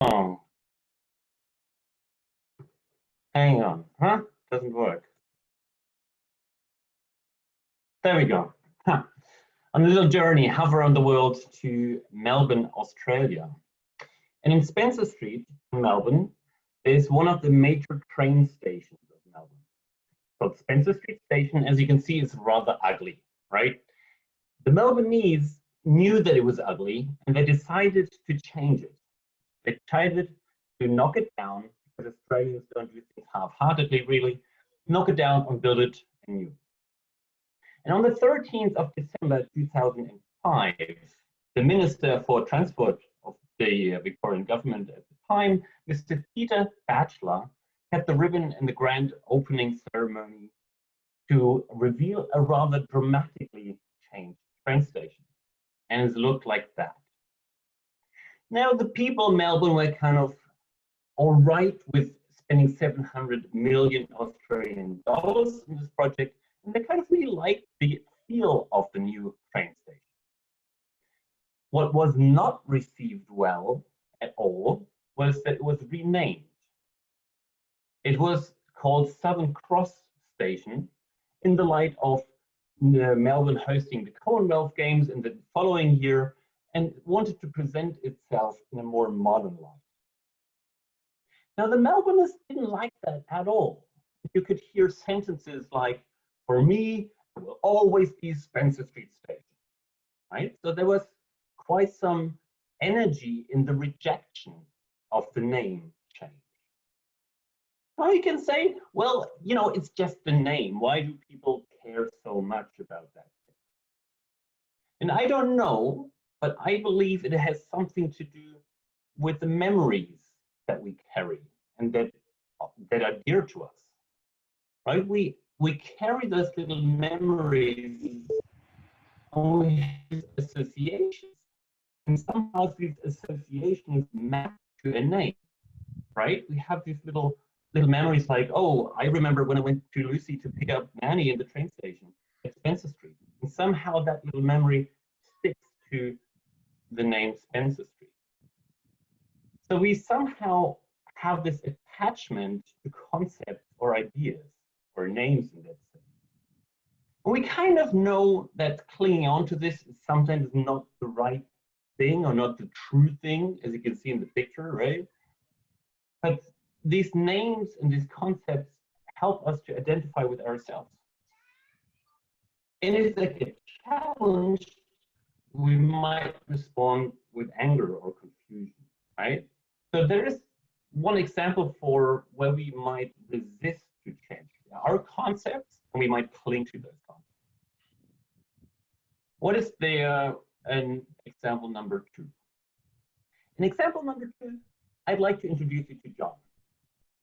Oh, hang on, huh? Doesn't work. There we go. Huh. On a little journey, half around the world to Melbourne, Australia. And in Spencer Street in Melbourne, there's one of the major train stations of Melbourne. So Spencer Street Station, as you can see, is rather ugly, right? The Melbournese knew that it was ugly and they decided to change it. They decided to knock it down, because Australians don't do things half-heartedly, really, knock it down and build it anew. And on the 13th of December 2005, the Minister for Transport of the Victorian government at the time, Mr. Peter Batchelor, had the ribbon in the grand opening ceremony to reveal a rather dramatically changed train station. And it looked like that. Now, the people in Melbourne were kind of all right with spending 700 million Australian dollars in this project, and they kind of really liked the feel of the new train station. What was not received well at all was that it was renamed. It was called Southern Cross Station in the light of Melbourne hosting the Commonwealth Games in the following year, and wanted to present itself in a more modern light. Now, the Melbourners didn't like that at all. You could hear sentences like, "For me, it will always be Spencer Street Station," right? So there was quite some energy in the rejection of the name change. Now you can say, well, you know, it's just the name. Why do people care so much about that? And I don't know, but I believe it has something to do with the memories that we carry and that are dear to us, right? We carry those little memories, only associations, and somehow these associations map to a name, right? We have these little memories like, oh, I remember when I went to Lucy to pick up Nanny in the train station at Spencer Street, and somehow that little memory sticks to the name Spencer Street. So we somehow have this attachment to concepts or ideas or names in that sense. And we kind of know that clinging on to this is sometimes not the right thing or not the true thing, as you can see in the picture, right? But these names and these concepts help us to identify with ourselves. And if it's like a challenge, we might respond with anger or confusion, right? So there is one example for where we might resist to change our concepts, and we might cling to those concepts. What is an example number 2? In example number 2, I'd like to introduce you to John.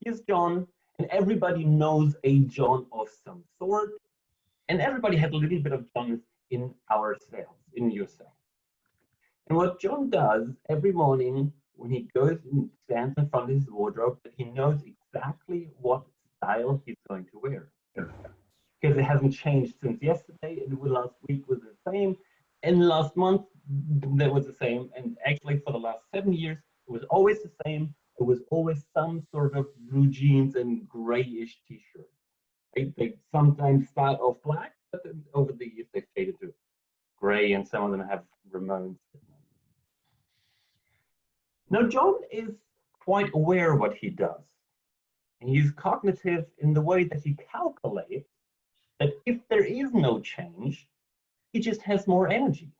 Here's John, and everybody knows a John of some sort, and everybody has a little bit of John in ourselves, in yourself. And what John does every morning when he goes and stands in front of his wardrobe, that he knows exactly what style he's going to wear. Because it hasn't changed since yesterday, and last week was the same, and last month that was the same, and actually for the last 7 years, it was always the same. It was always some sort of blue jeans and grayish t-shirt. Right? They sometimes start off black, but then over the years they faded to gray, and some of them have Ramones. Now, John is quite aware of what he does. And he's cognitive in the way that he calculates that if there is no change, he just has more energy.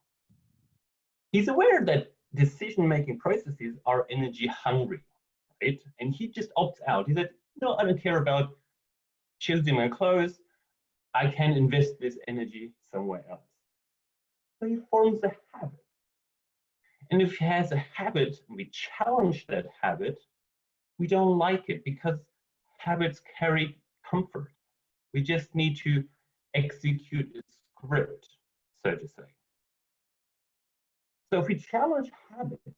He's aware that decision-making processes are energy hungry, right? And he just opts out. He said, no, I don't care about choosing my clothes. I can invest this energy somewhere else. So he forms a habit. And if he has a habit, and we challenge that habit, we don't like it because habits carry comfort. We just need to execute a script, so to say. So if we challenge habits,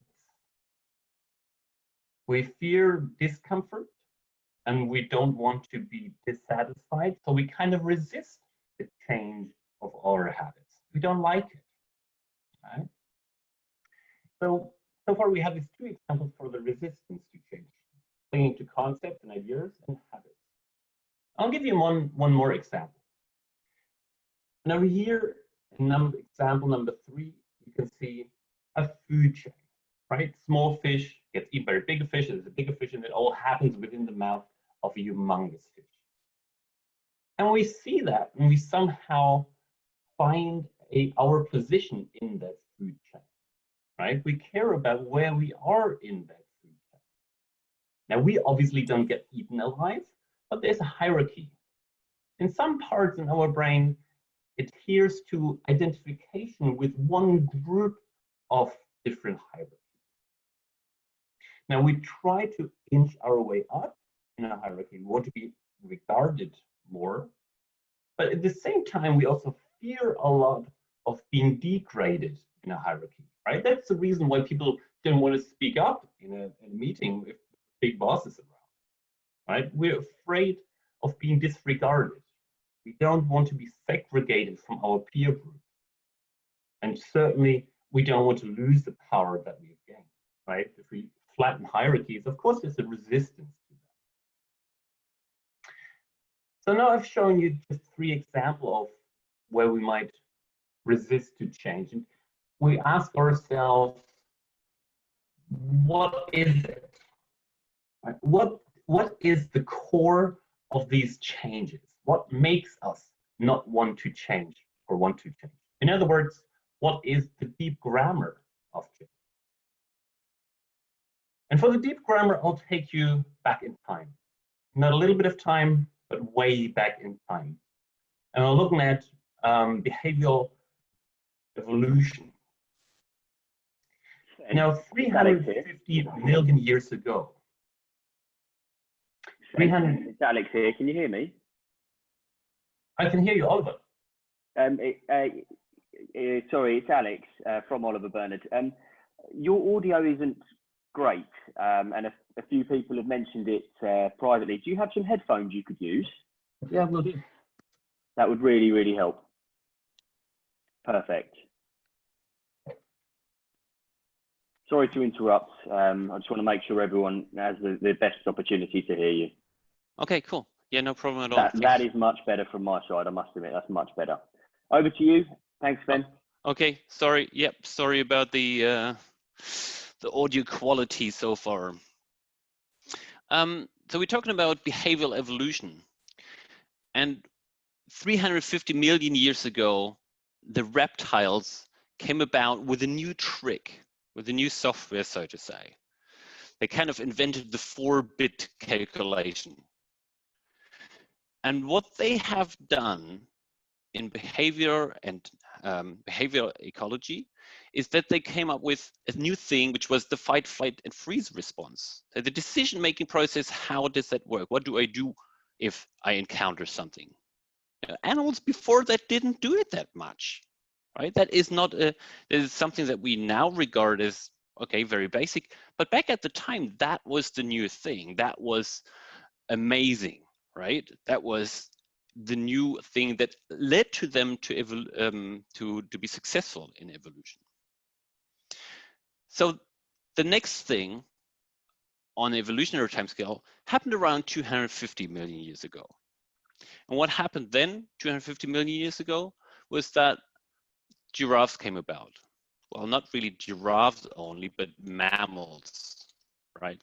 we fear discomfort and we don't want to be dissatisfied. So we kind of resist the change of our habits. We don't like it, right? So So far, we have these two examples for the resistance to change, clinging to concepts and ideas and habits. I'll give you one more example. And over here, in example number 3, you can see a food chain, right? Small fish gets eaten by a bigger fish, there's a bigger fish, and it all happens within the mouth of a humongous fish. And we see that, and we somehow find our position in that food chain, right? We care about where we are in that food chain. Now, we obviously don't get eaten alive, but there's a hierarchy. In some parts in our brain, it adheres to identification with one group of different hierarchies. Now, we try to inch our way up in a hierarchy. We want to be regarded more, but at the same time, we also fear a lot of being degraded in a hierarchy, right? That's the reason why people don't want to speak up in a meeting if big bosses around, right? We're afraid of being disregarded. We don't want to be segregated from our peer group. And certainly, we don't want to lose the power that we've gained, right? If we flatten hierarchies, of course, there's a resistance to that. So now I've shown you just 3 examples of where we might resist to change. And we ask ourselves, what is it? Right? What is the core of these changes? What makes us not want to change or want to change? In other words, what is the deep grammar of change? And for the deep grammar, I'll take you back in time. Not a little bit of time, but way back in time. And I'm looking at behavioral evolution. Now, 350 million years ago. It's Alex here. Can you hear me? I can hear you, Oliver. Sorry, it's Alex from Oliver Bernard. Your audio isn't great, and a few people have mentioned it privately. Do you have some headphones you could use? Yeah, we'll do. That would really, really help. Perfect. Sorry to interrupt. I just want to make sure everyone has the best opportunity to hear you. Okay, cool. Yeah, no problem at all. That is much better from my side, I must admit. That's much better. Over to you. Thanks, Sven. Okay, sorry. Yep, sorry about the audio quality so far. So we're talking about behavioral evolution. And 350 million years ago, the reptiles came about with a new trick, with a new software, so to say. They kind of invented the 4-bit calculation. And what they have done in behavior and behavioral ecology is that they came up with a new thing, which was the fight, flight, and freeze response. So the decision-making process, how does that work? What do I do if I encounter something? Animals before that didn't do it that much, right? That is not that is something that we now regard as, okay, very basic. But back at the time, that was the new thing. That was amazing, right? That was the new thing that led to them to be successful in evolution. So the next thing on the evolutionary timescale happened around 250 million years ago. And what happened then, 250 million years ago, was that giraffes came about. Well, not really giraffes only, but mammals, right?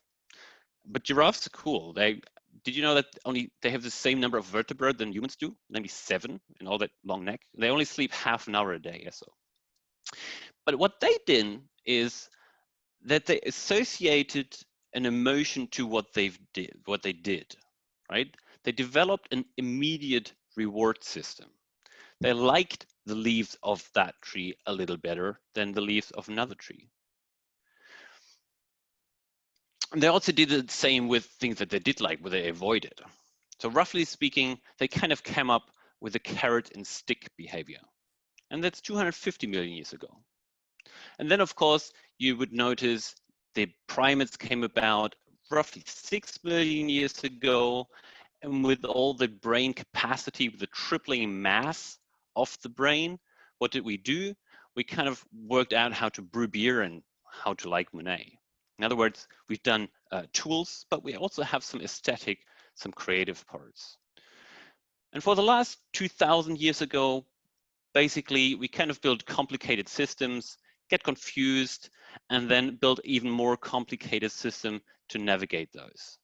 But giraffes are cool. Did you know that they have the same number of vertebrae than humans do? Maybe 7 in all that long neck. They only sleep half an hour a day or so. But what they did is that they associated an emotion to what they did, right? They developed an immediate reward system. They liked the leaves of that tree a little better than the leaves of another tree. And they also did the same with things that they did like, where they avoided. So roughly speaking, they kind of came up with a carrot and stick behavior. And that's 250 million years ago. And then, of course, you would notice the primates came about roughly 6 million years ago. And with all the brain capacity, with the tripling mass of the brain, what did we do? We kind of worked out how to brew beer and how to like Monet. In other words, we've done tools, but we also have some aesthetic, some creative parts. And for the last 2,000 years ago, basically, we kind of build complicated systems, get confused, and then build even more complicated system to navigate those.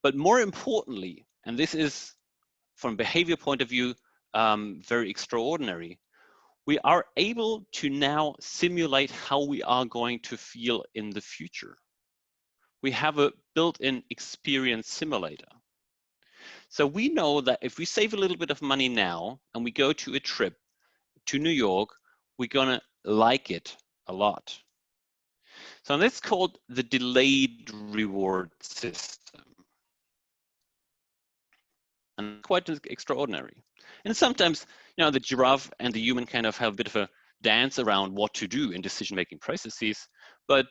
But more importantly, and this is from a behavior point of view, very extraordinary, we are able to now simulate how we are going to feel in the future. We have a built-in experience simulator. So we know that if we save a little bit of money now and we go to a trip to New York, we're gonna like it a lot. So that's called the delayed reward system. And quite extraordinary. And sometimes, you know, the giraffe and the human kind of have a bit of a dance around what to do in decision-making processes. But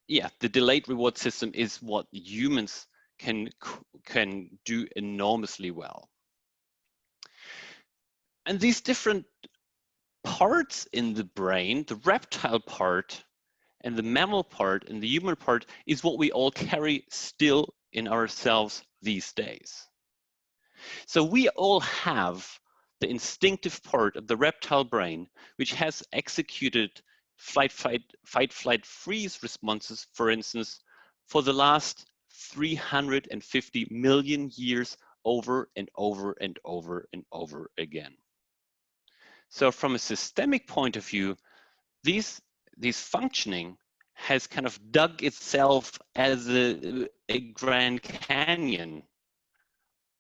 yeah, the delayed reward system is what humans can do enormously well. And these different parts in the brain, the reptile part and the mammal part and the human part, is what we all carry still in ourselves these days. So we all have the instinctive part of the reptile brain, which has executed fight, flight, freeze responses, for instance, for the last 350 million years over and over and over and over again. So from a systemic point of view, these functioning has kind of dug itself as a Grand Canyon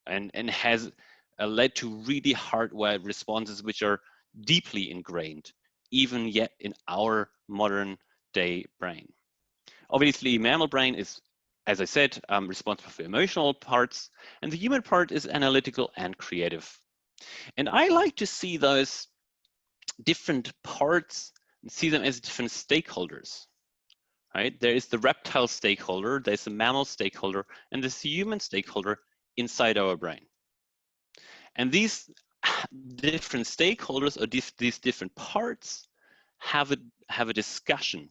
and has led to really hardwired responses which are deeply ingrained, even yet in our modern day brain. Obviously, mammal brain is, as I said, responsible for emotional parts, and the human part is analytical and creative. And I like to see those different parts and see them as different stakeholders. Right? There is the reptile stakeholder, there's the mammal stakeholder, and there's the human stakeholder inside our brain. And these different stakeholders or these different parts have a discussion,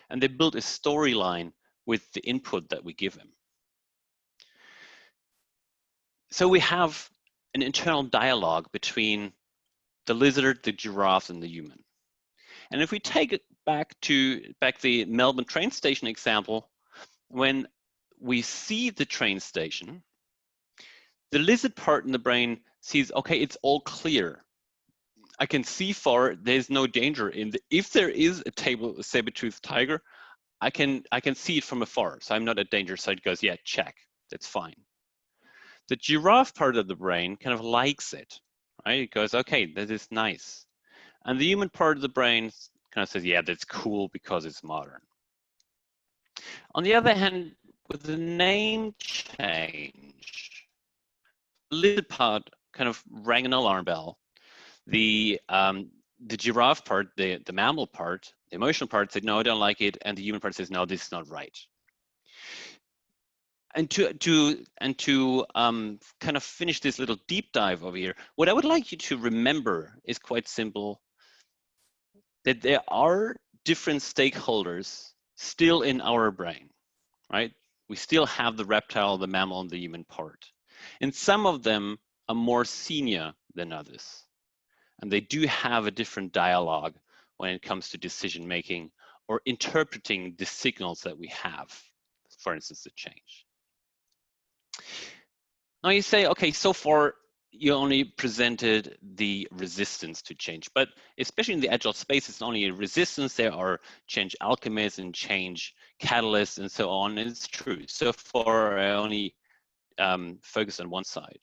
and they build a storyline with the input that we give them. So we have an internal dialogue between the lizard, the giraffe, and the human. And if we take it back the Melbourne train station example, when we see the train station, the lizard part in the brain sees, okay, it's all clear. I can see far, there's no danger if there is a saber-toothed tiger, I can see it from afar, so I'm not at danger, so it goes, yeah, check, that's fine. The giraffe part of the brain kind of likes it, right? It goes, okay, that is nice. And the human part of the brain kind of says, yeah, that's cool because it's modern. On the other hand, with the name change, the lizard part kind of rang an alarm bell. The giraffe part, the mammal part, the emotional part said, no, I don't like it. And the human part says, no, this is not right. And to kind of finish this little deep dive over here, what I would like you to remember is quite simple, that there are different stakeholders still in our brain, right? We still have the reptile, the mammal, and the human part. And some of them are more senior than others. And they do have a different dialogue when it comes to decision making or interpreting the signals that we have, for instance, the change. Now you say, okay, so far you only presented the resistance to change, but especially in the Agile space, it's not only a resistance, there are change alchemists and change catalysts and so on, and it's true. So far I only focus on one side.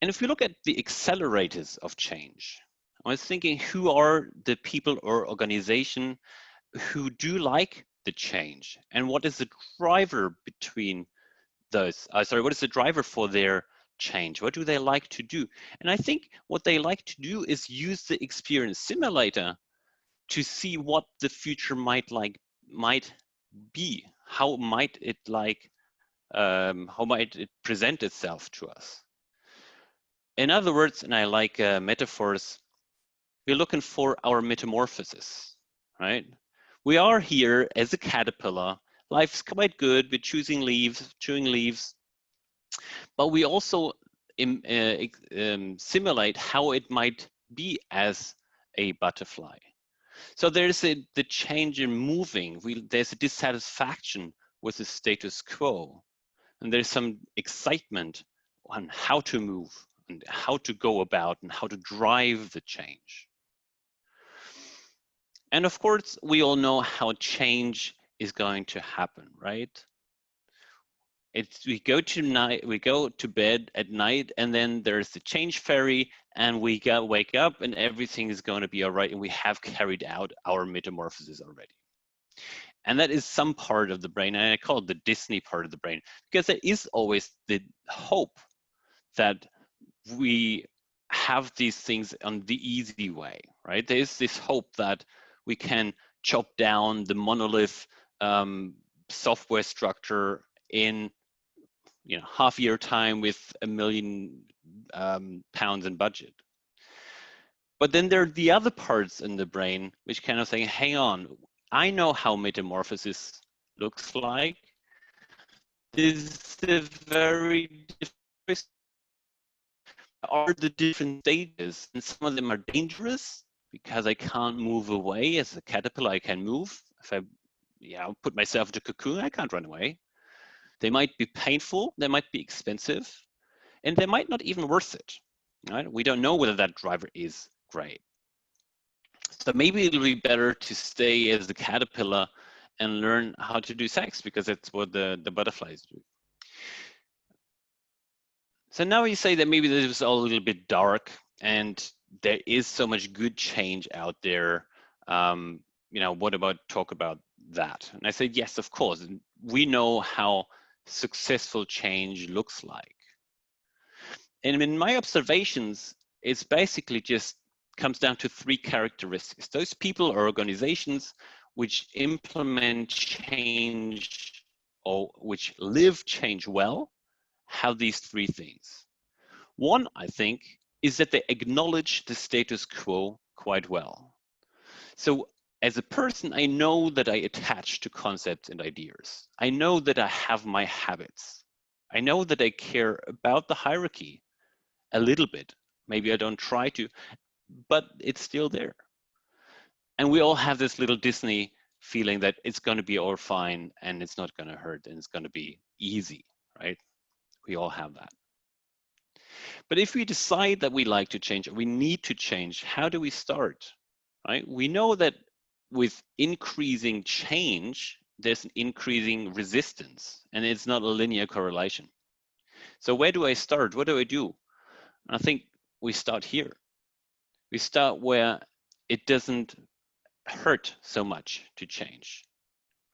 And if we look at the accelerators of change, I was thinking, who are the people or organization who do like the change, and what is the driver between those? What is the driver for their change? What do they like to do? And I think what they like to do is use the experience simulator to see what the future might be. How might it present itself to us? In other words, and I like metaphors, we're looking for our metamorphosis, right? We are here as a caterpillar. Life's quite good. We're chewing leaves, but we also simulate how it might be as a butterfly. So there's the change in moving. There's a dissatisfaction with the status quo, and there's some excitement on how to move and how to go about and how to drive the change. And of course, we all know how change is going to happen, right? We go to bed at night, and then there's the change fairy, and we wake up, and everything is going to be all right, and we have carried out our metamorphosis already. And that is some part of the brain, and I call it the Disney part of the brain, because there is always the hope that we have these things on the easy way, right? There is this hope that we can chop down the monolith software structure in half-year time with £1 million in budget. But then there are the other parts in the brain which kind of say, hang on, I know how metamorphosis looks like. This is a very different, are the different stages, and some of them are dangerous because I can't move away. As a caterpillar, I can move. If I put myself into a cocoon, I can't run away. They might be painful, they might be expensive, and they might not even worth it. Right? We don't know whether that driver is great. So maybe it'll be better to stay as the caterpillar and learn how to do sex, because that's what the butterflies do. So now you say that maybe this was all a little bit dark, and there is so much good change out there. What about talk about that? And I said, yes, of course. We know how successful change looks like. And in my observations, it's basically just comes down to 3 characteristics. Those people or organizations which implement change or which live change well have these 3 things. One, I think, is that they acknowledge the status quo quite well. So as a person, I know that I attach to concepts and ideas. I know that I have my habits. I know that I care about the hierarchy a little bit. Maybe I don't try to, but it's still there. And we all have this little Disney feeling that it's going to be all fine and it's not going to hurt and it's going to be easy, right? We all have that. But if we decide that we like to change, we need to change, how do we start, right? We know that with increasing change, there's an increasing resistance, and it's not a linear correlation. So where do I start? What do I do? I think we start here. We start where it doesn't hurt so much to change,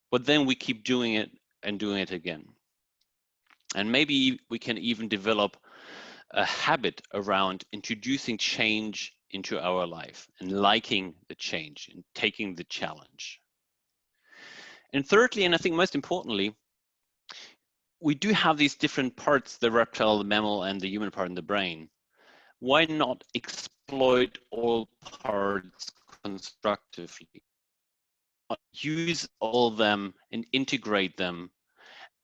but then we keep doing it and doing it again. And maybe we can even develop a habit around introducing change into our life and liking the change and taking the challenge. And thirdly, and I think most importantly, we do have these different parts, the reptile, the mammal, and the human part in the brain. Why not exploit all parts constructively? Use all of them and integrate them,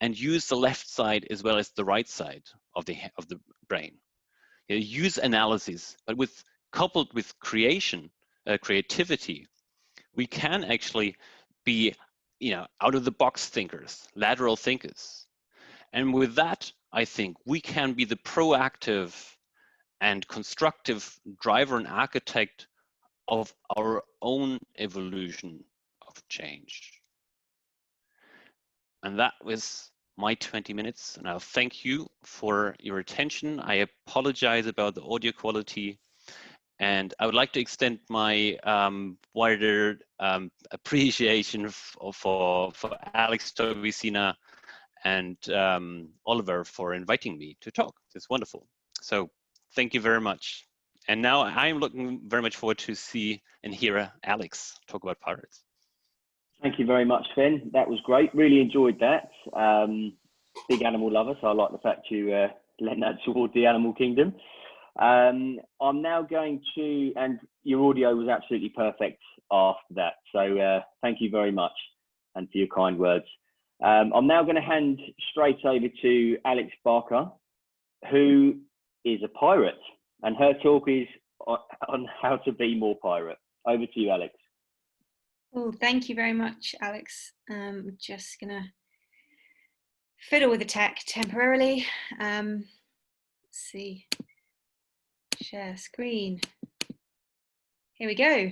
and use the left side as well as the right side of the brain. Use analysis, but coupled with creativity, we can actually be out of the box thinkers, lateral thinkers. And with that, I think we can be the proactive and constructive driver and architect of our own evolution of change. And that was my 20 minutes, and I'll thank you for your attention. I apologize about the audio quality, and I would like to extend my wider appreciation for Alex, Tobisina, and Oliver for inviting me to talk. It's wonderful. So thank you very much. And now I'm looking very much forward to see and hear Alex talk about pirates. Thank you very much, Sven. That was great. Really enjoyed that. Big animal lover, so I like the fact you lent that toward the animal kingdom. I'm now going to, and your audio was absolutely perfect after that. So thank you very much, and for your kind words. I'm now going to hand straight over to Alex Barker, who is a pirate, and her talk is on how to be more pirate. Over to you, Alex. Well, thank you very much, Alex. I'm just going to fiddle with the tech temporarily. Let's see. Share screen. Here we go.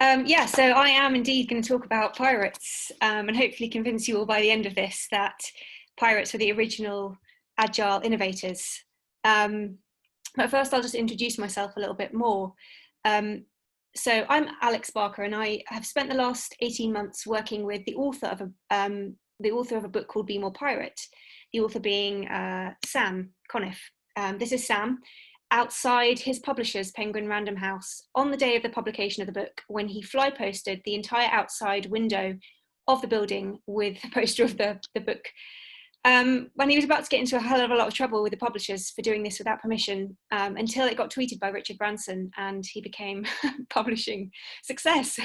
Yeah, so I am indeed going to talk about pirates, and hopefully convince you all by the end of this that pirates were the original Agile innovators. But first I'll just introduce myself a little bit more. So I'm Alex Barker, and I have spent the last 18 months working with the author of a book called Be More Pirate, the author being Sam Conniff. This is Sam outside his publisher's Penguin Random House on the day of the publication of the book, when he fly posted the entire outside window of the building with a poster of the book. When he was about to get into a hell of a lot of trouble with the publishers for doing this without permission, until it got tweeted by Richard Branson and he became publishing success.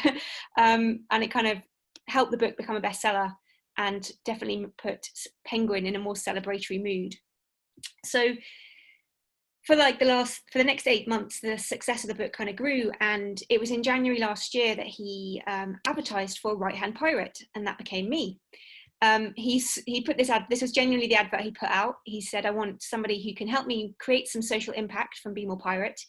And it kind of helped the book become a bestseller and definitely put Penguin in a more celebratory mood. So for the next 8 months, the success of the book kind of grew, and it was in January last year that he advertised for Right Hand Pirate, and that became me. He put this was genuinely the advert he put out. He said, I want somebody who can help me create some social impact from Be More Pirate,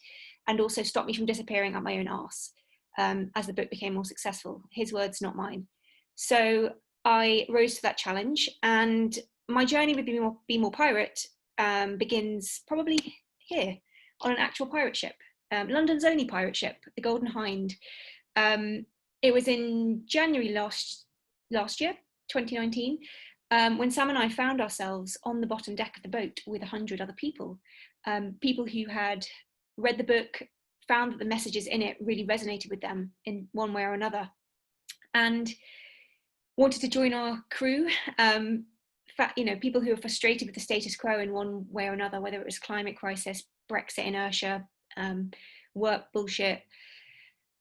and also stop me from disappearing up my own arse, as the book became more successful. His words, not mine. So I rose to that challenge, and my journey with Be More Pirate begins probably here on an actual pirate ship, London's only pirate ship, the Golden Hind. It was in January last year, 2019, when Sam and I found ourselves on the bottom deck of the boat with 100 other people, people who had read the book, found that the messages in it really resonated with them in one way or another, and wanted to join our crew. People who are frustrated with the status quo in one way or another, whether it was climate crisis, Brexit inertia, work bullshit.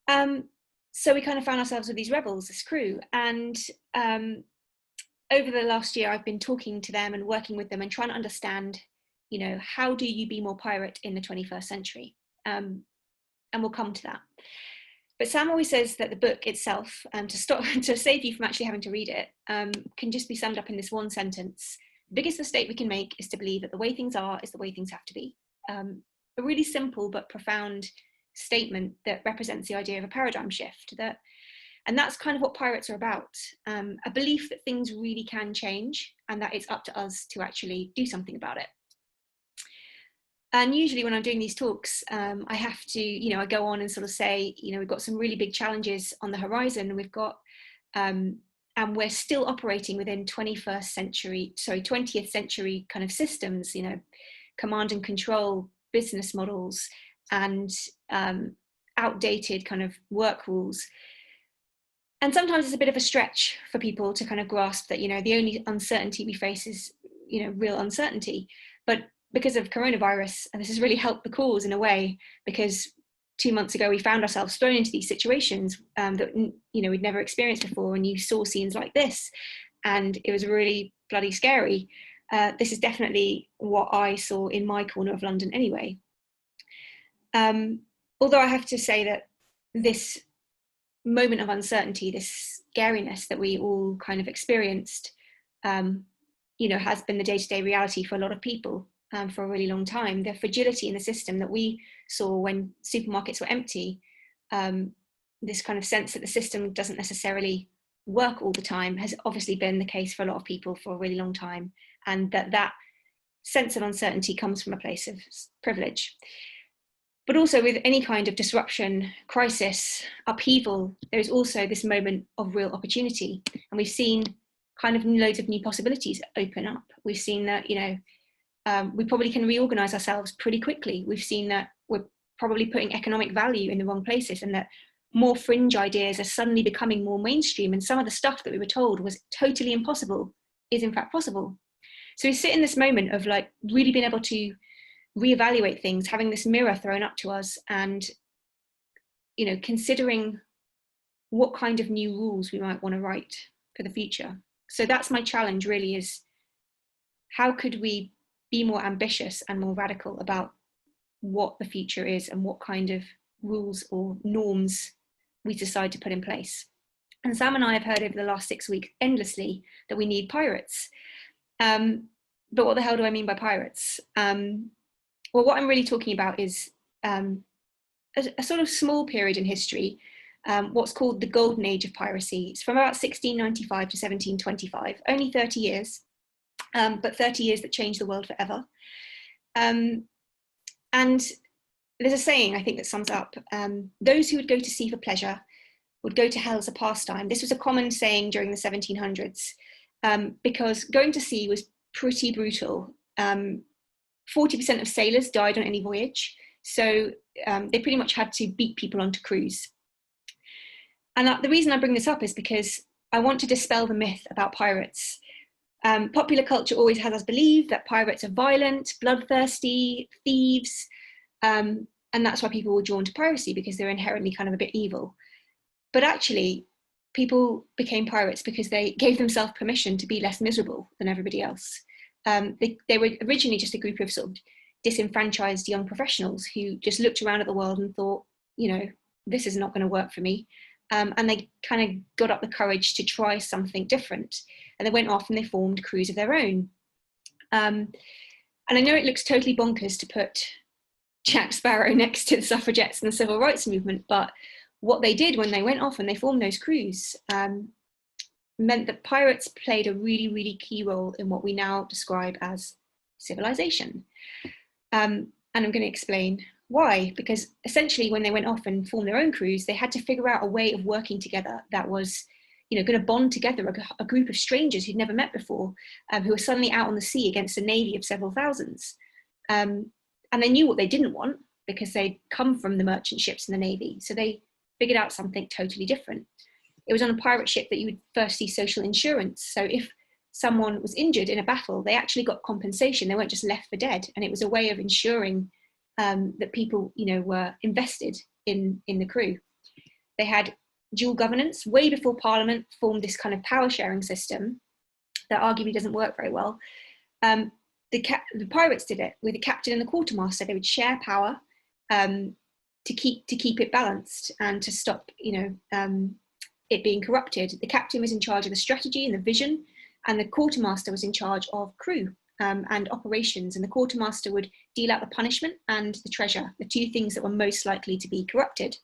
So we kind of found ourselves with these rebels, this crew, and over the last year, I've been talking to them and working with them and trying to understand, how do you be more pirate in the 21st century? And we'll come to that. But Sam always says that the book itself, to save you from actually having to read it, can just be summed up in this one sentence. The biggest mistake we can make is to believe that the way things are is the way things have to be. A really simple but profound statement that represents the idea of a paradigm shift. And that's kind of what pirates are about. A belief that things really can change and that it's up to us to actually do something about it. And usually when I'm doing these talks, I have to, I go on and sort of say, we've got some really big challenges on the horizon, and we've got, and we're still operating within 20th century kind of systems, command and control business models and outdated kind of work rules. And sometimes it's a bit of a stretch for people to kind of grasp that, the only uncertainty we face is, real uncertainty. But because of coronavirus, and this has really helped the cause in a way, because 2 months ago we found ourselves thrown into these situations that we'd never experienced before, and you saw scenes like this, and it was really bloody scary. This is definitely what I saw in my corner of London anyway. Although I have to say that this moment of uncertainty, this scariness that we all kind of experienced, has been the day-to-day reality for a lot of people. For a really long time. The fragility in the system that we saw when supermarkets were empty, this kind of sense that the system doesn't necessarily work all the time, has obviously been the case for a lot of people for a really long time, and that sense of uncertainty comes from a place of privilege. But also with any kind of disruption, crisis, upheaval, there's also this moment of real opportunity, and we've seen kind of loads of new possibilities open up. We've seen that, we probably can reorganize ourselves pretty quickly. We've seen that we're probably putting economic value in the wrong places, and that more fringe ideas are suddenly becoming more mainstream, and some of the stuff that we were told was totally impossible is in fact possible. So we sit in this moment of really being able to reevaluate things, having this mirror thrown up to us, and considering what kind of new rules we might want to write for the future. So that's my challenge really, is how could we be more ambitious and more radical about what the future is and what kind of rules or norms we decide to put in place. And Sam and I have heard over the last 6 weeks endlessly that we need pirates. But what the hell do I mean by pirates? Well, what I'm really talking about is a sort of small period in history, what's called the golden age of piracy. It's from about 1695 to 1725, only 30 years, but 30 years that changed the world forever. And there's a saying, I think, that sums up, those who would go to sea for pleasure would go to hell as a pastime. This was a common saying during the 1700s, because going to sea was pretty brutal. 40% of sailors died on any voyage, so they pretty much had to beat people onto crews. And the reason I bring this up is because I want to dispel the myth about pirates. Popular culture always has us believe that pirates are violent, bloodthirsty, thieves, and that's why people were drawn to piracy, because they're inherently kind of a bit evil. But actually, people became pirates because they gave themselves permission to be less miserable than everybody else. They were originally just a group of sort of disenfranchised young professionals who just looked around at the world and thought, you know, this is not going to work for me. And they kind of got up the courage to try something different. And they went off and they formed crews of their own. And I know it looks totally bonkers to put Jack Sparrow next to the suffragettes and the civil rights movement, but what they did when they went off and they formed those crews meant that pirates played a really, really key role in what we now describe as civilization. And I'm going to explain why, because essentially when they went off and formed their own crews, they had to figure out a way of working together that was, you know, going to bond together a group of strangers who'd never met before, who were suddenly out on the sea against a navy of several thousands. And they knew what they didn't want because they'd come from the merchant ships and the navy. So they figured out something totally different. It was on a pirate ship that you would first see social insurance. So if someone was injured in a battle, they actually got compensation. They weren't just left for dead. And it was a way of ensuring that people, you know, were invested in the crew. They had dual governance. Way before Parliament formed this kind of power sharing system that arguably doesn't work very well. The pirates did it with the captain and the quartermaster. They would share power to keep it balanced and to stop, you know, it being corrupted. The captain was in charge of the strategy and the vision, and the quartermaster was in charge of crew and operations. And the quartermaster would deal out the punishment and the treasure, the two things that were most likely to be corrupted.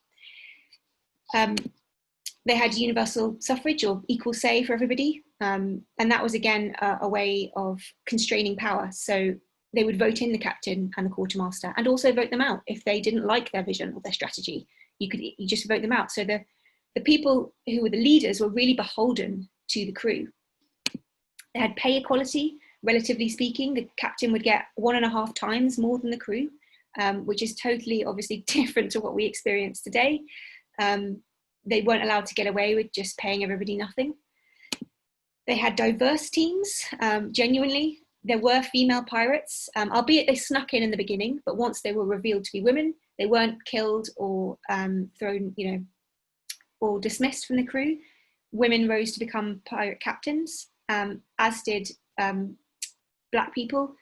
They had universal suffrage, or equal say for everybody. And that was, again, a way of constraining power. So they would vote in the captain and the quartermaster, and also vote them out if they didn't like their vision or their strategy. You just vote them out. So the people who were the leaders were really beholden to the crew. They had pay equality, relatively speaking. The captain would get 1.5 times more than the crew, which is totally, obviously, different to what we experience today. They weren't allowed to get away with just paying everybody nothing. They had diverse teams, genuinely. There were female pirates, albeit they snuck in the beginning, but once they were revealed to be women, they weren't killed or thrown, you know, or dismissed from the crew. Women rose to become pirate captains, as did Black people.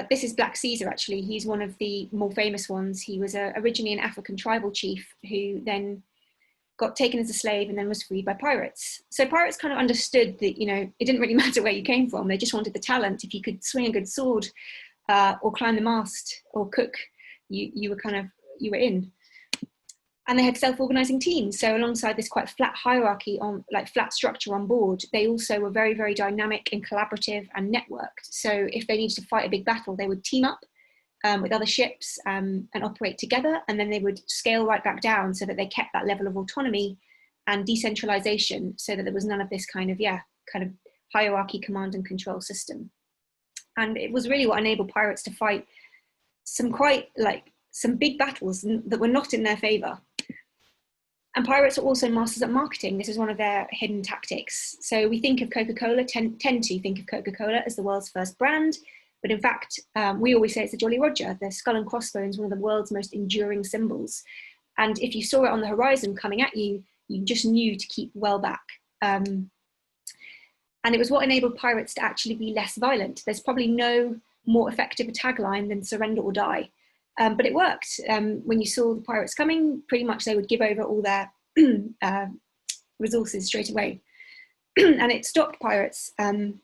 This is Black Caesar, actually. He's one of the more famous ones. He was originally an African tribal chief who then got taken as a slave and then was freed by pirates. So pirates kind of understood that, you know, it didn't really matter where you came from. They just wanted the talent. If you could swing a good sword or climb the mast or cook, you were in. And they had self-organizing teams. So alongside this quite flat hierarchy flat structure on board, they also were very, very dynamic and collaborative and networked. So if they needed to fight a big battle, they would team up with other ships and operate together. And then they would scale right back down so that they kept that level of autonomy and decentralization, so that there was none of this kind of hierarchy, command and control system. And it was really what enabled pirates to fight some big battles that were not in their favor. And pirates are also masters at marketing. This is one of their hidden tactics. So we think of Coca-Cola, tend to think of Coca-Cola as the world's first brand. But in fact, we always say it's the Jolly Roger. The skull and crossbones, one of the world's most enduring symbols. And if you saw it on the horizon coming at you, you just knew to keep well back. And it was what enabled pirates to actually be less violent. There's probably no more effective a tagline than surrender or die. But it worked. When you saw the pirates coming, pretty much they would give over all their resources straight away. And it stopped pirates from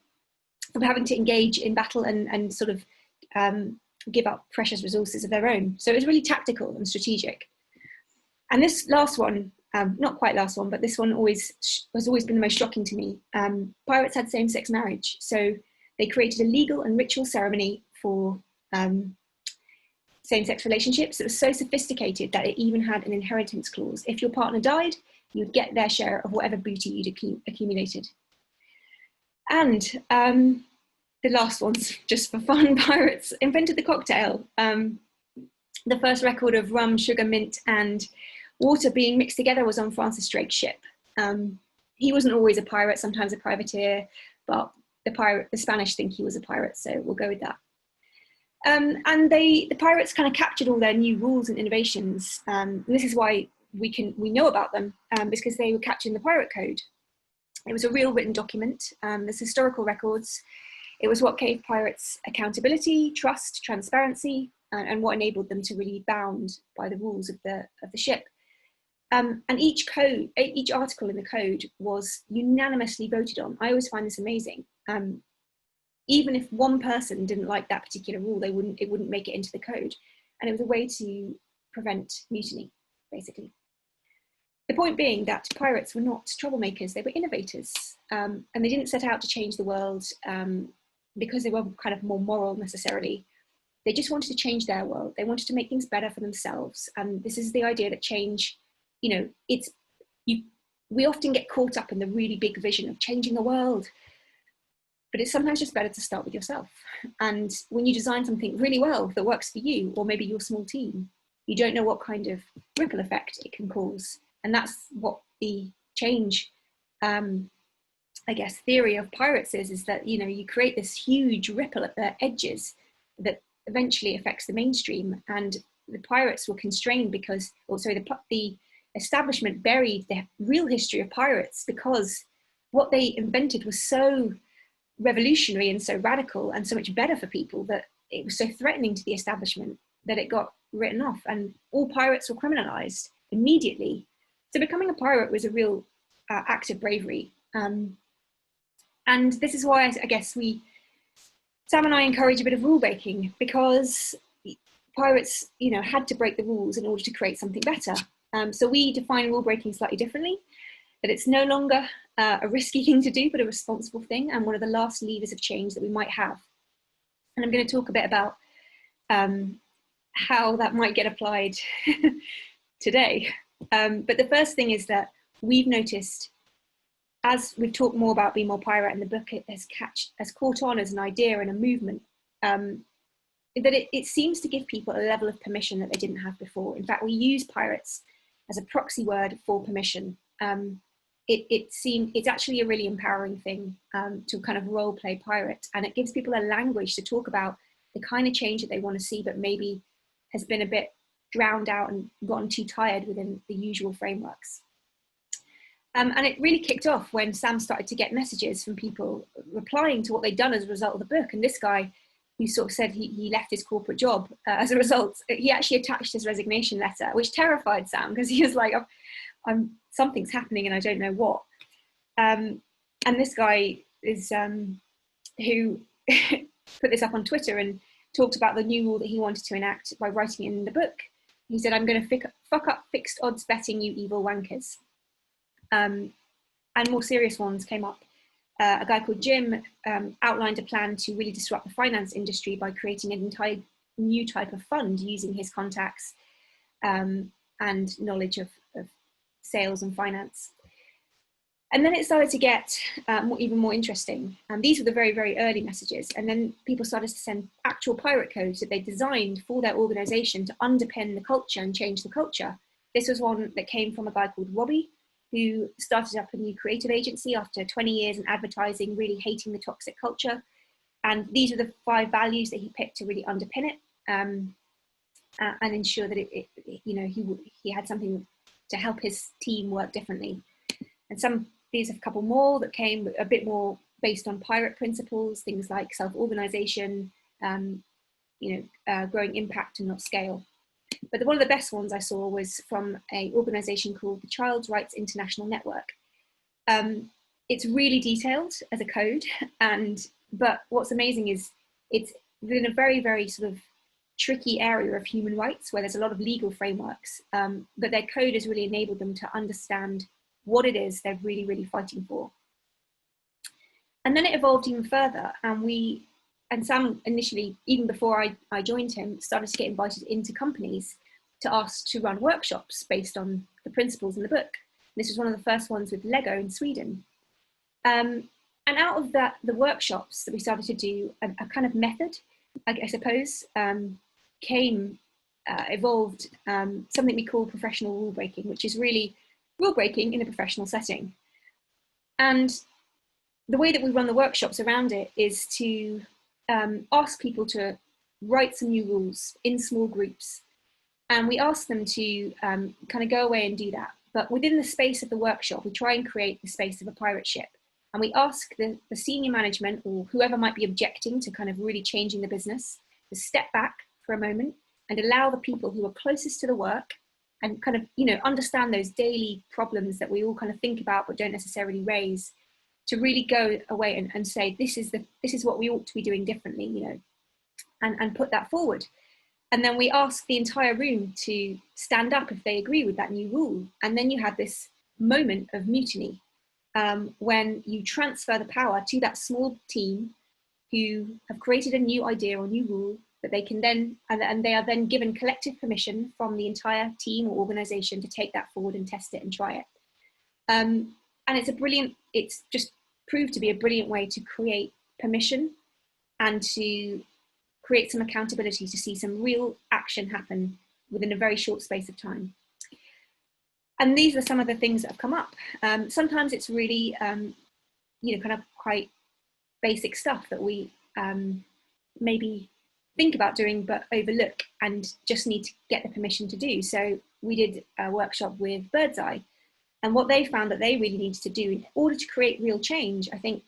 having to engage in battle and sort of give up precious resources of their own. So it was really tactical and strategic. And this last one, not quite last one, but this one has always been the most shocking to me. Pirates had same-sex marriage. So they created a legal and ritual ceremony for same-sex relationships. It was so sophisticated that it even had an inheritance clause. If your partner died, you'd get their share of whatever booty you'd accumulated. And the last one's just for fun, pirates invented the cocktail. The first record of rum, sugar, mint, and water being mixed together was on Francis Drake's ship. He wasn't always a pirate, sometimes a privateer, but the Spanish think he was a pirate, so we'll go with that. And the pirates kind of captured all their new rules and innovations. And this is why we know about them, because they were captured in the pirate code. It was a real written document. There's historical records. It was what gave pirates accountability, trust, transparency, and what enabled them to really be bound by the rules of the ship. And each article in the code was unanimously voted on. I always find this amazing. Even if one person didn't like that particular rule, it wouldn't make it into the code. And it was a way to prevent mutiny, basically. The point being that pirates were not troublemakers, they were innovators. And they didn't set out to change the world because they were kind of more moral necessarily. They just wanted to change their world. They wanted to make things better for themselves. And this is the idea that change, we often get caught up in the really big vision of changing the world. But it's sometimes just better to start with yourself. And when you design something really well that works for you, or maybe your small team, you don't know what kind of ripple effect it can cause. And that's what the change, theory of pirates is that, you create this huge ripple at the edges that eventually affects the mainstream. And the pirates were constrained because, the establishment buried the real history of pirates because what they invented was so revolutionary and so radical and so much better for people that it was so threatening to the establishment that it got written off, and all pirates were criminalized immediately. So becoming a pirate was a real act of bravery. And this is why I guess Sam and I encourage a bit of rule breaking, because pirates, had to break the rules in order to create something better. So we define rule breaking slightly differently, that it's no longer a risky thing to do, but a responsible thing, and one of the last levers of change that we might have. And I'm going to talk a bit about how that might get applied today. But the first thing is that we've noticed, as we've talked more about Be More Pirate in the book, it has caught on as an idea and a movement, that it seems to give people a level of permission that they didn't have before. In fact, we use pirates as a proxy word for permission. It's actually a really empowering thing to kind of role play pirate, and it gives people a language to talk about the kind of change that they want to see, but maybe has been a bit drowned out and gotten too tired within the usual frameworks. And it really kicked off when Sam started to get messages from people replying to what they'd done as a result of the book. And this guy, who sort of said he left his corporate job as a result, he actually attached his resignation letter, which terrified Sam, because he was like, something's happening and I don't know what. And this guy is who put this up on Twitter and talked about the new rule that he wanted to enact by writing it in the book. He said, "I'm going to fuck up fixed odds betting, you evil wankers." And more serious ones came up. A guy called Jim outlined a plan to really disrupt the finance industry by creating an entire new type of fund using his contacts and knowledge of sales and finance. And then it started to get even more interesting. These were the very, very early messages. And then people started to send actual pirate codes that they designed for their organization to underpin the culture and change the culture. This was one that came from a guy called Robbie, who started up a new creative agency after 20 years in advertising, really hating the toxic culture. And these are the 5 values that he picked to really underpin it and ensure that he had something to help his team work differently. And these are a couple more that came a bit more based on pirate principles, things like self-organization, growing impact and not scale. But one of the best ones I saw was from an organization called the Child's Rights International Network. It's really detailed as a code, but what's amazing is it's within a very, very sort of tricky area of human rights where there's a lot of legal frameworks, but their code has really enabled them to understand what it is they're really, really fighting for. And then it evolved even further, and Sam initially, even before I joined him, started to get invited into companies to ask to run workshops based on the principles in the book. This was one of the first ones with Lego in Sweden. And out of the workshops that we started to do, a kind of method, I suppose, evolved something we call professional rule breaking, which is really rule breaking in a professional setting. And the way that we run the workshops around it is to ask people to write some new rules in small groups. And we ask them to kind of go away and do that. But within the space of the workshop, we try and create the space of a pirate ship. And we ask the senior management or whoever might be objecting to kind of really changing the business to step back for a moment and allow the people who are closest to the work and kind of, understand those daily problems that we all kind of think about but don't necessarily raise, to really go away and say, this is what we ought to be doing differently, and put that forward. And then we ask the entire room to stand up if they agree with that new rule. And then you have this moment of mutiny when you transfer the power to that small team who have created a new idea or new rule that they can then, and they are then given collective permission from the entire team or organization to take that forward and test it and try it. And it's just proved to be a brilliant way to create permission and to create some accountability, to see some real action happen within a very short space of time. And these are some of the things that have come up. Sometimes it's really, kind of quite basic stuff that we maybe think about doing but overlook and just need to get the permission to do. So we did a workshop with Birdseye, and what they found that they really needed to do in order to create real change, I think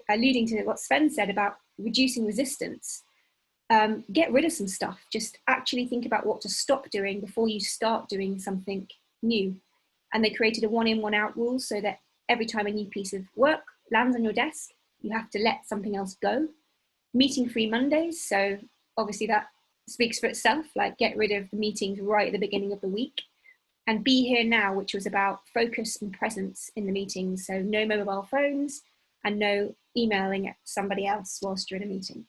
alluding to what Sven said about reducing resistance, get rid of some stuff, just actually think about what to stop doing before you start doing something new. And they created a 1 in, 1 out rule so that every time a new piece of work lands on your desk, you have to let something else go. Meeting-free Mondays, so obviously that speaks for itself, like get rid of the meetings right at the beginning of the week. And Be Here Now, which was about focus and presence in the meetings, so no mobile phones and no emailing at somebody else whilst you're in a meeting.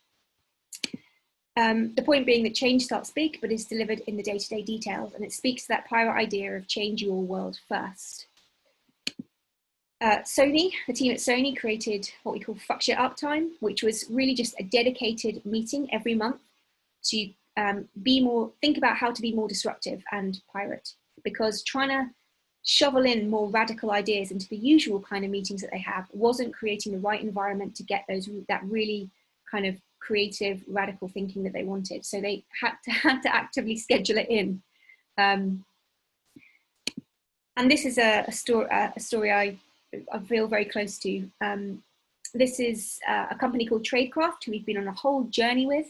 The point being that change starts big, but is delivered in the day-to-day details, and it speaks to that pirate idea of change your world first. Sony, the team at Sony created what we call Fuck Shit Up Time, which was really just a dedicated meeting every month to think about how to be more disruptive and pirate, because trying to shovel in more radical ideas into the usual kind of meetings that they have wasn't creating the right environment to get that really kind of creative, radical thinking that they wanted. So they had to actively schedule it in. And this is a story I feel very close to. This is a company called Tradecraft, who we've been on a whole journey with.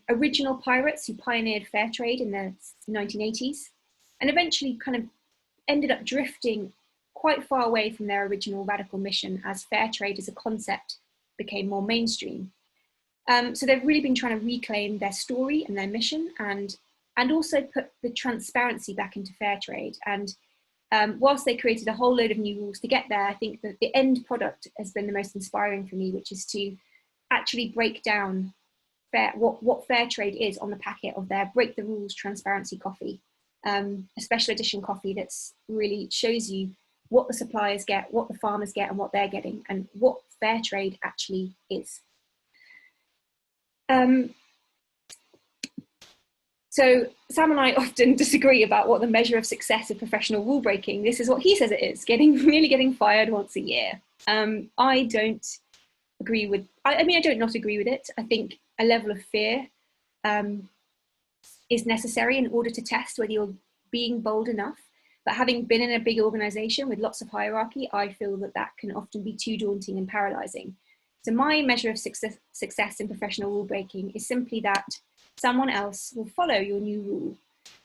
Original pirates who pioneered fair trade in the 1980s, and eventually kind of ended up drifting quite far away from their original radical mission as fair trade as a concept became more mainstream. So they've really been trying to reclaim their story and their mission, and also put the transparency back into fair trade. And whilst they created a whole load of new rules to get there, I think that the end product has been the most inspiring for me, which is to actually break down what fair trade is on the packet of their Break the Rules transparency coffee, a special edition coffee that's really shows you what the suppliers get, what the farmers get, and what they're getting, and what fair trade actually is. So Sam and I often disagree about what the measure of success of professional rule breaking. This is what he says it is: getting fired once a year. I don't agree with. I mean, I don't not agree with it. I think a level of fear is necessary in order to test whether you're being bold enough. But having been in a big organization with lots of hierarchy, I feel that that can often be too daunting and paralyzing. So my measure of success in professional rule breaking is simply that someone else will follow your new rule.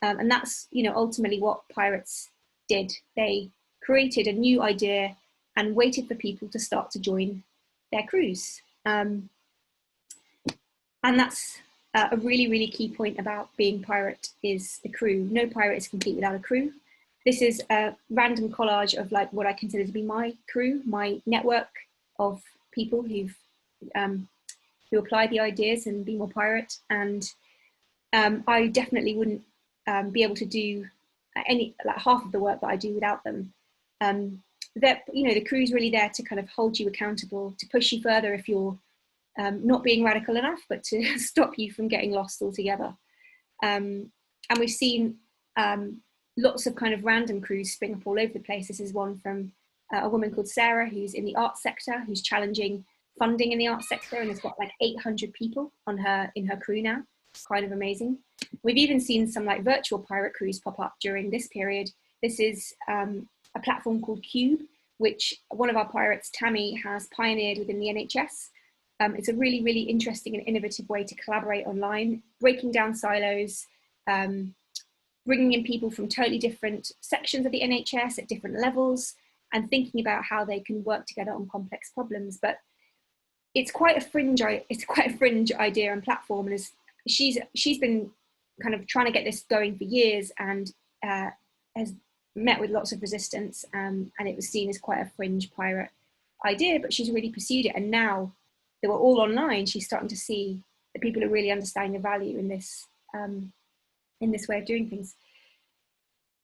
And that's, you know, ultimately what pirates did. They created a new idea and waited for people to start to join their crews. And that's a really, really key point about being pirate is the crew. No pirate is complete without a crew. This is a random collage of like what I consider to be my crew, my network of people who apply the ideas and be more pirate. And I definitely wouldn't be able to do half of the work that I do without them. The crew is really there to kind of hold you accountable, to push you further if you're not being radical enough, but to stop you from getting lost altogether. And we've seen lots of kind of random crews spring up all over the place. This is one from a woman called Sarah, who's in the arts sector, who's challenging funding in the arts sector, and has got like 800 people in her crew now. It's kind of amazing. We've even seen some like virtual pirate crews pop up during this period. This is a platform called Cube, which one of our pirates, Tammy, has pioneered within the NHS. It's a really, really interesting and innovative way to collaborate online, breaking down silos, bringing in people from totally different sections of the NHS at different levels, and thinking about how they can work together on complex problems. But it's quite a fringe idea and platform, and she's been kind of trying to get this going for years, and has met with lots of resistance, and it was seen as quite a fringe pirate idea, but she's really pursued it. And now that we're all online, she's starting to see that people are really understanding the value in this way of doing things.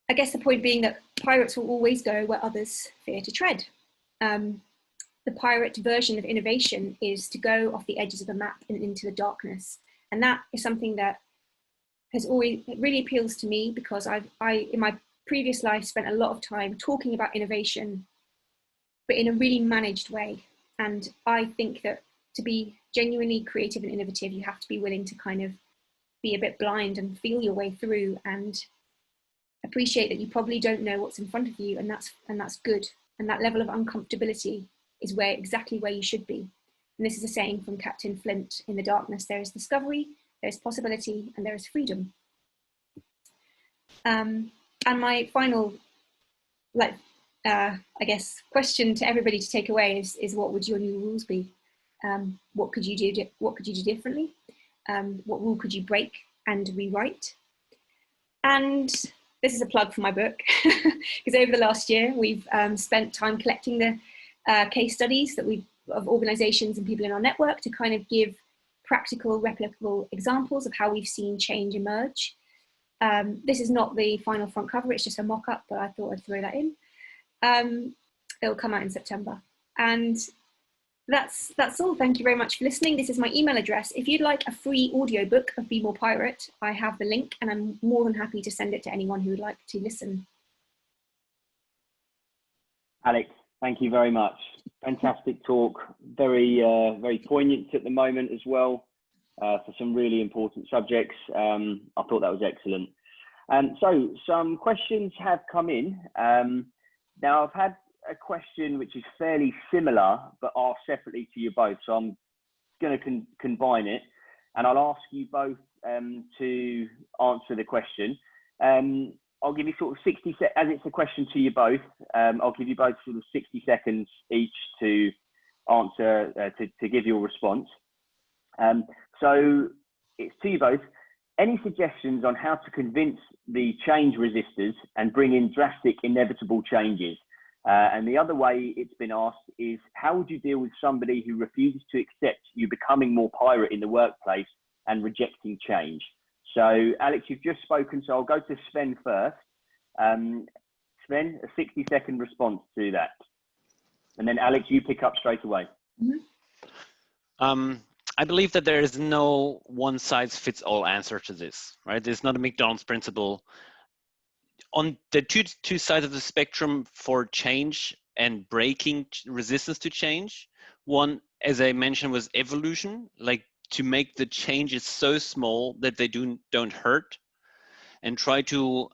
I guess the point being that pirates will always go where others fear to tread. The pirate version of innovation is to go off the edges of the map and into the darkness. And that is something that it really appeals to me, because I in my previous life spent a lot of time talking about innovation, but in a really managed way. And I think that to be genuinely creative and innovative, you have to be willing to kind of be a bit blind and feel your way through, and appreciate that you probably don't know what's in front of you, and that's good. And that level of uncomfortability is exactly where you should be. And this is a saying from Captain Flint: in the darkness there is discovery, there is possibility, and there is freedom. And my final, I guess, question to everybody to take away is what would your new rules be? What could you do? What could you do differently? What rule could you break and rewrite? And this is a plug for my book, because over the last year we've spent time collecting the case studies of organizations and people in our network to kind of give practical, replicable examples of how we've seen change emerge. This is not the final front cover, it's just a mock-up, but I thought I'd throw that in. It'll come out in September. And that's all. Thank you very much for listening. This is my email address. If you'd like a free audiobook of Be More Pirate, I have the link, and I'm more than happy to send it to anyone who would like to listen. Alex, thank you very much. Fantastic talk. Very, very poignant at the moment as well, for some really important subjects. I thought that was excellent. So some questions have come in. Now I've had a question which is fairly similar, but asked separately to you both. So I'm going to combine it, and I'll ask you both to answer the question. I'll give you sort of 60 seconds, as it's a question to you both. I'll give you both sort of 60 seconds each to answer, to give your response. So it's to you both. Any suggestions on how to convince the change resistors and bring in drastic, inevitable changes? And the other way it's been asked is, how would you deal with somebody who refuses to accept you becoming more pirate in the workplace and rejecting change? So Alex, you've just spoken, so I'll go to Sven first. Sven, a 60-second response to that. And then Alex, you pick up straight away. Mm-hmm. I believe that there is no one-size-fits-all answer to this, right? There's not a McDonald's principle. On the two sides of the spectrum for change and breaking resistance to change, one, as I mentioned, was evolution, like to make the changes so small that they don't hurt, and try to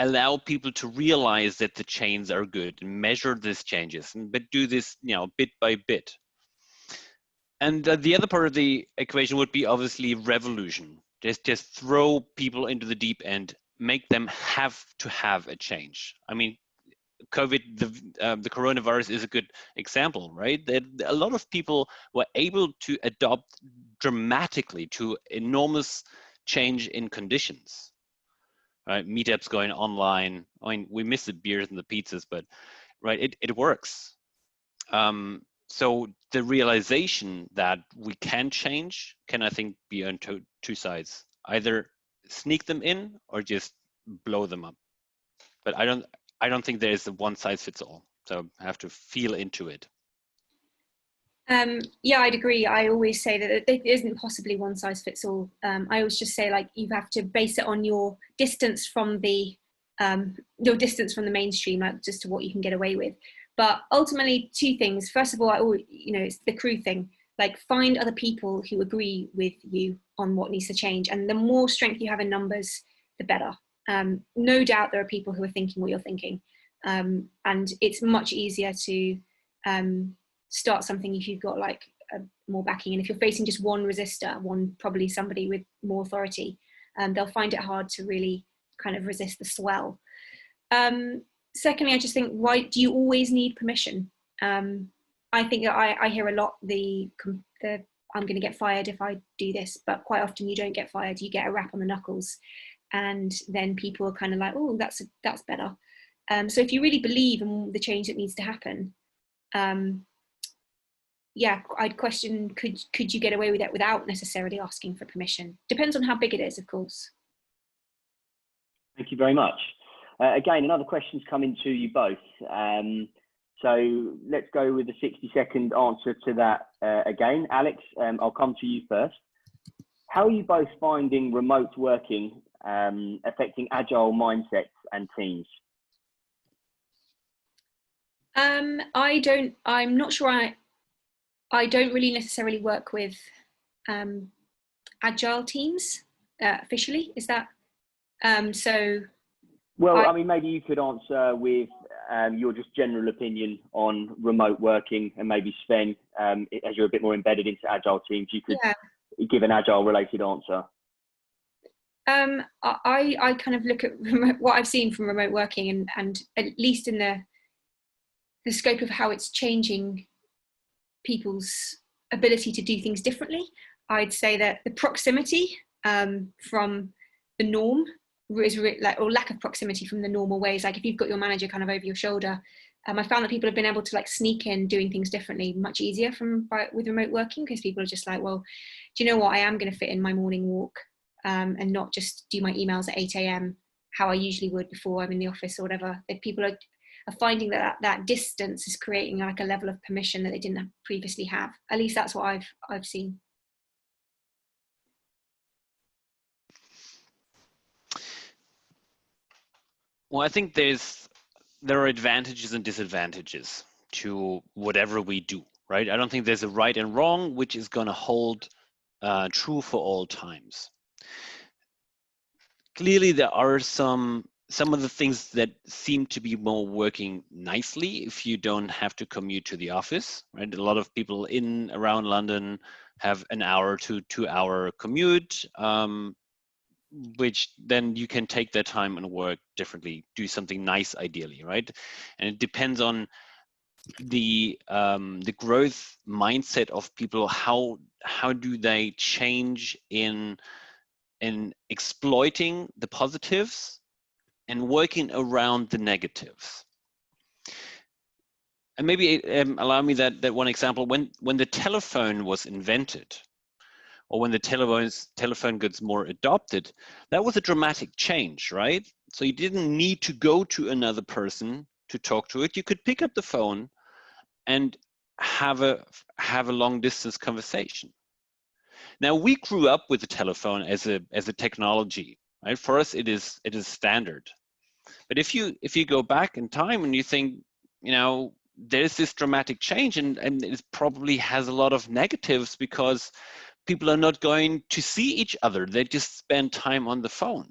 allow people to realize that the changes are good and measure these changes, but do this, bit by bit. And the other part of the equation would be obviously revolution. Just throw people into the deep end, make them have to have a change. I mean, COVID, the coronavirus is a good example, right? That a lot of people were able to adopt dramatically to enormous change in conditions. Right? Meetups going online. I mean, we miss the beers and the pizzas, but right, it works. So the realization that we can change can, I think, be on two sides. Either sneak them in or just blow them up. But I don't think there is a one size fits all. So I have to feel into it. Yeah, I'd agree. I always say that it isn't possibly one size fits all. I always just say, like, you have to base it on your distance from the mainstream, like just to what you can get away with. But ultimately, two things. First of all, it's the crew thing. Like, find other people who agree with you on what needs to change, and the more strength you have in numbers, the better. No doubt there are people who are thinking what you're thinking, and it's much easier to start something if you've got like more backing. And if you're facing just one resistor, probably somebody with more authority, they'll find it hard to really kind of resist the swell. Secondly, I just think, why do you always need permission? I think that I hear a lot the I'm going to get fired if I do this, but quite often you don't get fired, you get a rap on the knuckles, and then people are kind of like, oh, that's better. So if you really believe in the change that needs to happen, yeah, I'd question, could you get away with it without necessarily asking for permission? Depends on how big it is, of course. Thank you very much. Again, another question's coming to you both. So let's go with the 60-second answer to that again. Alex, I'll come to you first. How are you both finding remote working affecting agile mindsets and teams? I'm not sure. I don't really necessarily work with agile teams officially. Is that so? Well, I mean, maybe you could answer with your just general opinion on remote working, and maybe Sven, as you're a bit more embedded into agile teams, you could give an agile related answer. I kind of look at what I've seen from remote working, and at least in the scope of how it's changing people's ability to do things differently. I'd say that the proximity from the norm is or lack of proximity from the normal ways. Like if you've got your manager kind of over your shoulder, I found that people have been able to like sneak in doing things differently much easier with remote working, because people are just like, well, do you know what? I am going to fit in my morning walk and not just do my emails at 8 a.m. how I usually would before I'm in the office or whatever. If people are finding that distance is creating like a level of permission that they didn't previously have. At least that's what I've seen. Well, I think there are advantages and disadvantages to whatever we do, right? I don't think there's a right and wrong, which is going to hold true for all times. Clearly, there are some of the things that seem to be more working nicely if you don't have to commute to the office, right? A lot of people around London have an hour to 2 hour commute, which then you can take that time and work differently, do something nice ideally, right? And it depends on the growth mindset of people. How do they change in exploiting the positives and working around the negatives? And maybe allow me that one example. When the telephone was invented, or when the telephone gets more adopted, that was a dramatic change, right? So you didn't need to go to another person to talk to it. You could pick up the phone and have a long distance conversation. Now, we grew up with the telephone as a technology, right? For us, it is standard. But if you go back in time and you think, there's this dramatic change, and it probably has a lot of negatives because people are not going to see each other. They just spend time on the phone.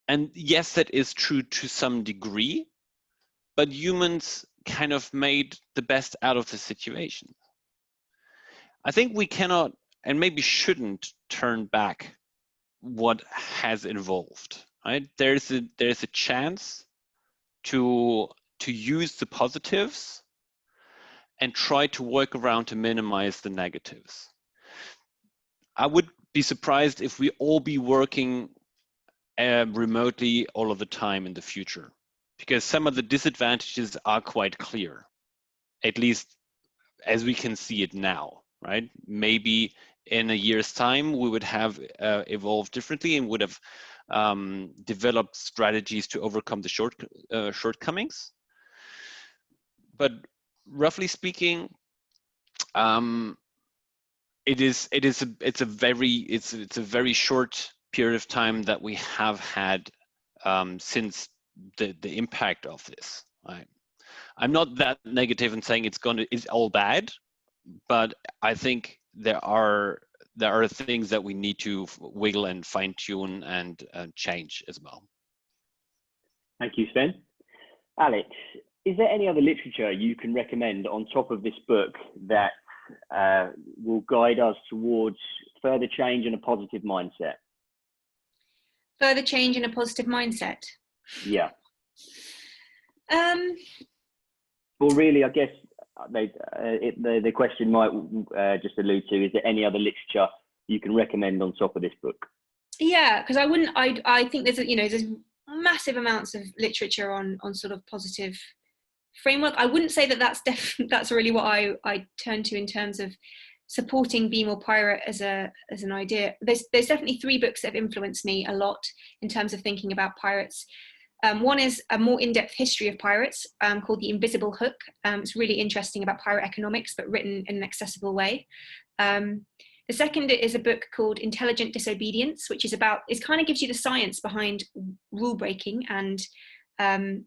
And yes, that is true to some degree, but humans kind of made the best out of the situation. I think we cannot and maybe shouldn't turn back what has evolved, right? There's a chance to use the positives and try to work around to minimize the negatives. I would be surprised if we all be working remotely all of the time in the future, because some of the disadvantages are quite clear, at least as we can see it now, right? Maybe in a year's time, we would have evolved differently and would have developed strategies to overcome the shortcomings. But roughly speaking, it's a very short period of time that we have had since the impact of this. Right? I'm not that negative in saying it's all bad, but I think there are things that we need to wiggle and fine tune and change as well. Thank you, Sven. Alex, is there any other literature you can recommend on top of this book that will guide us towards further change and a positive mindset? Further change and a positive mindset? Yeah. Well, really, I guess the question might just allude to, is there any other literature you can recommend on top of this book? Yeah, because I think there's massive amounts of literature on sort of positive framework. I wouldn't say that that's really what I turn to in terms of supporting Be More Pirate as an idea. There's definitely 3 books that have influenced me a lot in terms of thinking about pirates. One is a more in-depth history of pirates called The Invisible Hook. It's really interesting about pirate economics, but written in an accessible way. The second is a book called Intelligent Disobedience, which is kind of gives you the science behind rule breaking and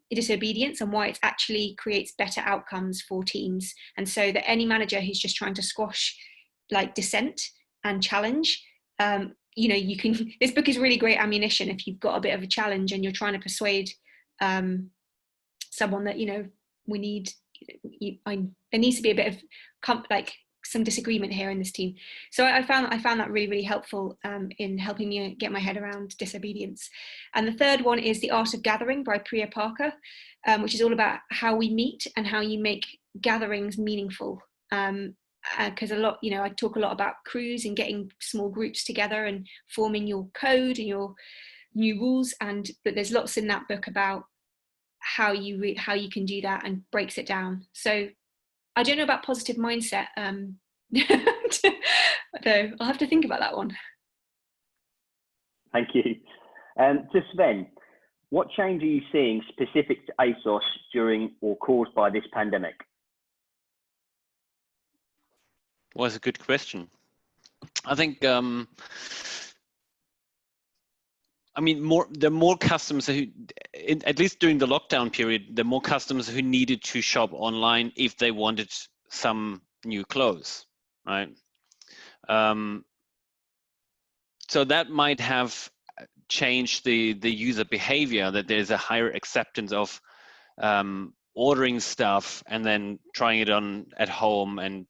disobedience and why it actually creates better outcomes for teams. And so that any manager who's just trying to squash like dissent and challenge, you can, this book is really great ammunition if you've got a bit of a challenge and you're trying to persuade someone that, we need, there needs to be a bit of some disagreement here in this team. So I found that really, really helpful in helping me get my head around disobedience. And the third one is The Art of Gathering by Priya Parker, which is all about how we meet and how you make gatherings meaningful. Because I talk a lot about crews and getting small groups together and forming your code and your new rules, but there's lots in that book about how you can do that and breaks it down. So I don't know about positive mindset, though I'll have to think about that one. Thank you. To Sven, what change are you seeing specific to ASOS during or caused by this pandemic? Well, that's a good question. I think, there are more customers who, at least during the lockdown period, there are more customers who needed to shop online if they wanted some new clothes, right? So that might have changed the user behavior, that there's a higher acceptance of ordering stuff and then trying it on at home and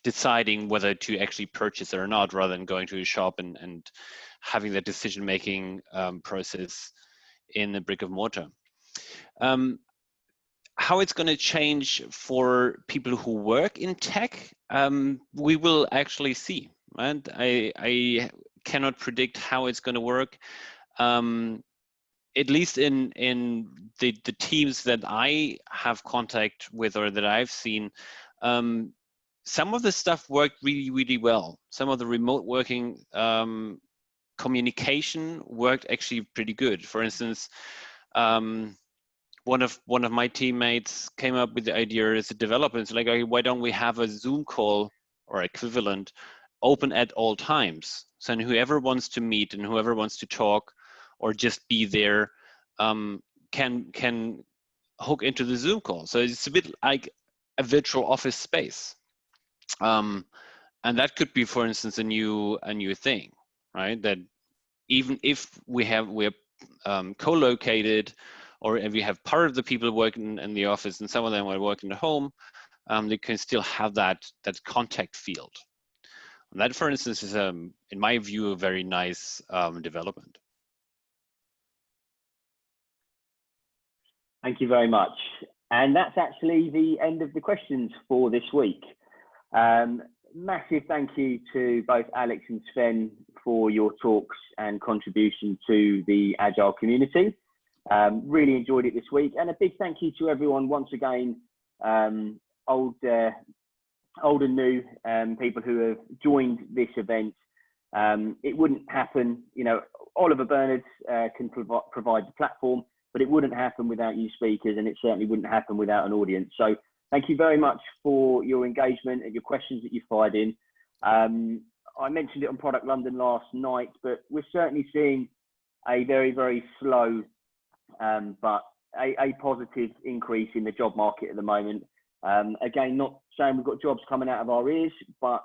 deciding whether to actually purchase it or not, rather than going to a shop and having the decision-making process in the brick and mortar. How it's going to change for people who work in tech, we will actually see. Right? I cannot predict how it's going to work. At least in the teams that I have contact with or that I've seen, some of the stuff worked really, really well. Some of the remote working communication worked actually pretty good. For instance, one of my teammates came up with the idea as a developer. It's like, okay, why don't we have a Zoom call or equivalent open at all times? So whoever wants to meet and whoever wants to talk or just be there can hook into the Zoom call. So it's a bit like a virtual office space. And that could be, for instance, a new thing, right? That even if we're co-located, or if you have part of the people working in the office and some of them are working at home, they can still have that contact field. And that, for instance, is, in my view, a very nice development. Thank you very much. And that's actually the end of the questions for this week. Massive thank you to both Alex and Sven for your talks and contribution to the Agile community. Really enjoyed it this week. And a big thank you to everyone once again, old and new people who have joined this event. It wouldn't happen, you know, Oliver Bernards can provide the platform, but it wouldn't happen without you speakers, and it certainly wouldn't happen without an audience. So thank you very much for your engagement and your questions that you fired in. I mentioned it on Product London last night, but we're certainly seeing a very, very slow, but a positive increase in the job market at the moment. Again, not saying we've got jobs coming out of our ears, but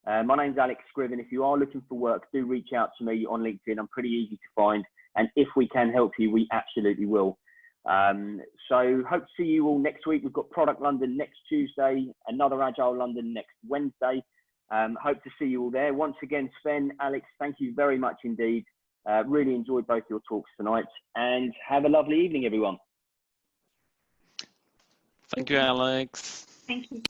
my name's Alex Scriven. If you are looking for work, do reach out to me on LinkedIn. I'm pretty easy to find. And if we can help you, we absolutely will. So hope to see you all next week. We've got Product London next Tuesday, another Agile London next Wednesday. Hope to see you all there. Once again, Sven, Alex, thank you very much indeed. Really enjoyed both your talks tonight, and have a lovely evening, everyone. Thank you, Alex. Thank you.